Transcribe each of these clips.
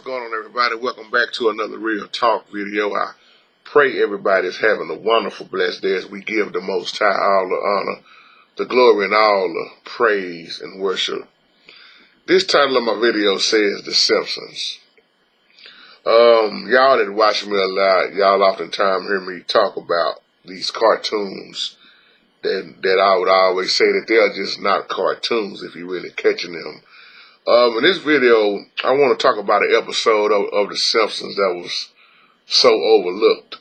going on, everybody? Welcome back to another Real Talk video. I pray everybody is having a wonderful, blessed day as we give the Most High all the honor, the glory, and all the praise and worship. This title of my video says The Simpsons. Y'all that watch me a lot, y'all oftentimes hear me talk about these cartoons that I would always say that they're just not cartoons if you're really catching them. In this video, I want to talk about an episode of The Simpsons that was so overlooked.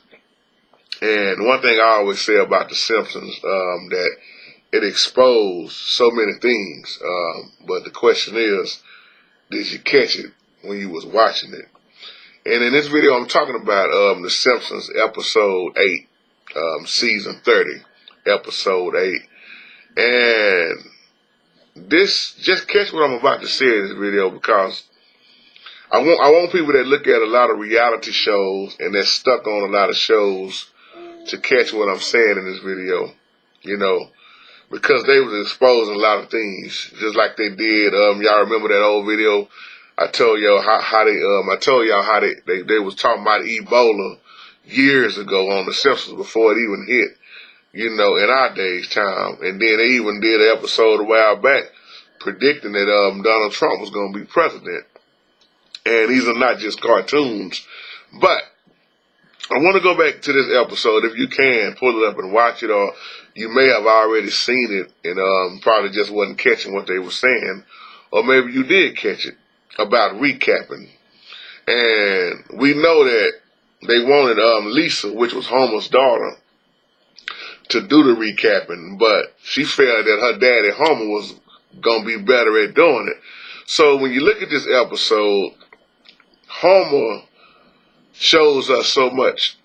And one thing I always say about The Simpsons, that it exposed so many things. But the question is, did you catch it when you was watching it? And in this video, I'm talking about The Simpsons episode 8, season 30, episode 8. And just catch what I'm about to say in this video, because I want people that look at a lot of reality shows and they're stuck on a lot of shows to catch what I'm saying in this video, because they was exposing a lot of things, just like they did. Y'all remember that old video? I told y'all how they was talking about Ebola years ago on The Simpsons before it even hit. In our day's time. And then they even did an episode a while back predicting that Donald Trump was going to be president. And these are not just cartoons. But I want to go back to this episode. If you can, pull it up and watch it, or you may have already seen it and probably just wasn't catching what they were saying. Or maybe you did catch it, about recapping. And we know that they wanted Lisa, which was Homer's daughter, to do the recapping, but she felt that her daddy Homer was gonna be better at doing it. So when you look at this episode, Homer shows us so much,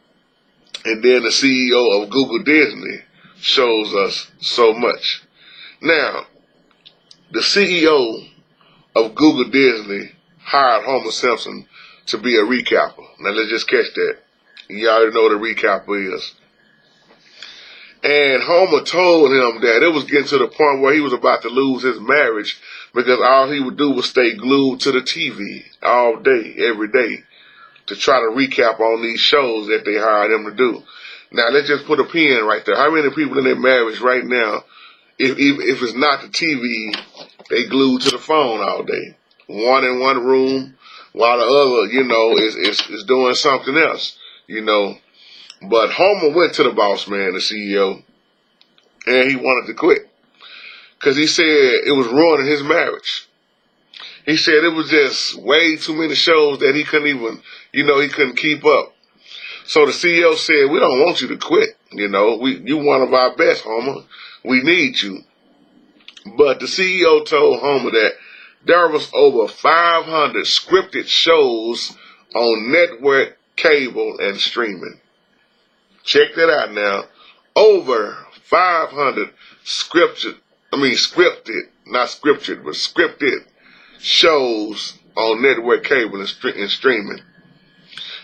and then the CEO of Google Disney shows us so much. Now, the CEO of Google Disney hired Homer Simpson to be a recapper. Now let's just catch that. You already know what a recapper is. And Homer told him that it was getting to the point where he was about to lose his marriage, because all he would do was stay glued to the TV all day, every day, to try to recap on these shows that they hired him to do. Now, let's just put a pin right there. How many people in their marriage right now, if it's not the TV, they glued to the phone all day? One in one room, while the other, is doing something else, But Homer went to the boss man, the CEO, and he wanted to quit, because he said it was ruining his marriage. He said it was just way too many shows that he couldn't even, he couldn't keep up. So the CEO said, "We don't want you to quit. You one of our best, Homer. We need you." But the CEO told Homer that there was over 500 scripted shows on network, cable, and streaming. Check that out now. Over 500 scripted, not scripted, but scripted shows on network, cable, and streaming.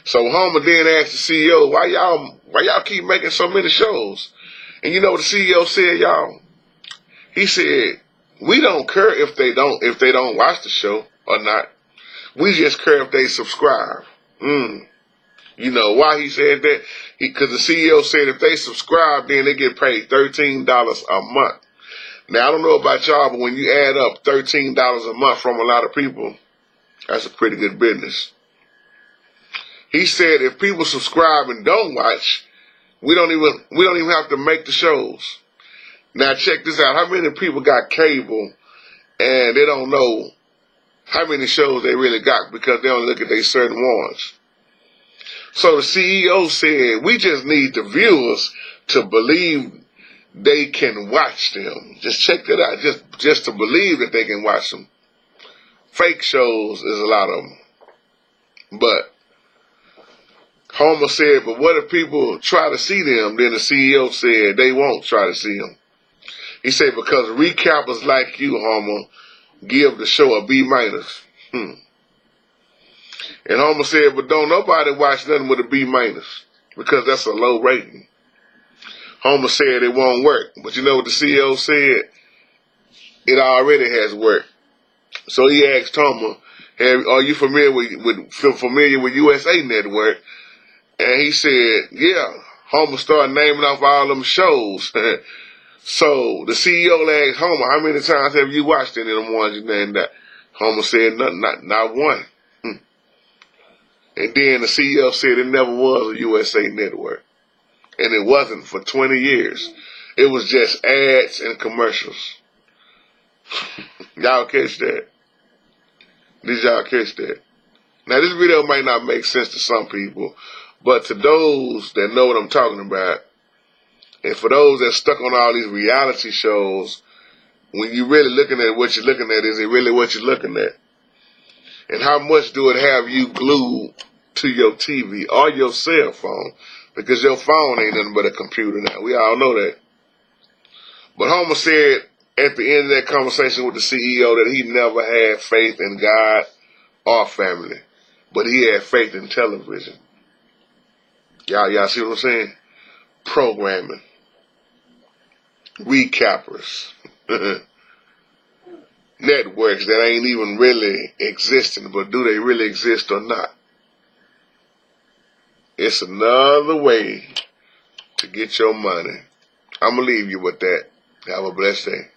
So Homer then asked the CEO, why y'all keep making so many shows? And you know what the CEO said, y'all? He said, "We don't care if they don't watch the show or not. We just care if they subscribe." You know why he said that? Because the CEO said if they subscribe, then they get paid $13 a month. Now, I don't know about y'all, but when you add up $13 a month from a lot of people, that's a pretty good business. He said if people subscribe and don't watch, we don't even have to make the shows. Now, check this out. How many people got cable and they don't know how many shows they really got because they don't look at their certain ones? So the CEO said, we just need the viewers to believe they can watch them. Just check that out. Just to believe that they can watch them. Fake shows is a lot of them. But Homer said, but what if people try to see them? Then the CEO said they won't try to see them. He said, because recappers like you, Homer, give the show a B-. And Homer said, but don't nobody watch nothing with a B-, because that's a low rating. Homer said it won't work. But you know what the CEO said? It already has worked. So he asked Homer Are you familiar with USA Network? And he said, yeah. Homer started naming off all them shows. So the CEO asked Homer, how many times have you watched any of them ones you named that? Homer said, not one. And then the CEO said it never was a USA Network. And it wasn't for 20 years. It was just ads and commercials. Y'all catch that? Did y'all catch that? Now this video might not make sense to some people, but to those that know what I'm talking about, and for those that stuck on all these reality shows, when you're really looking at what you're looking at, is it really what you're looking at? And how much do it have you glued to your TV or your cell phone? Because your phone ain't nothing but a computer now. We all know that. But Homer said at the end of that conversation with the CEO that he never had faith in God or family, but he had faith in television. Y'all see what I'm saying? Programming. Recappers. Networks that ain't even really existing, but do they really exist or not? It's another way to get your money. I'm going to leave you with that. Have a blessed day.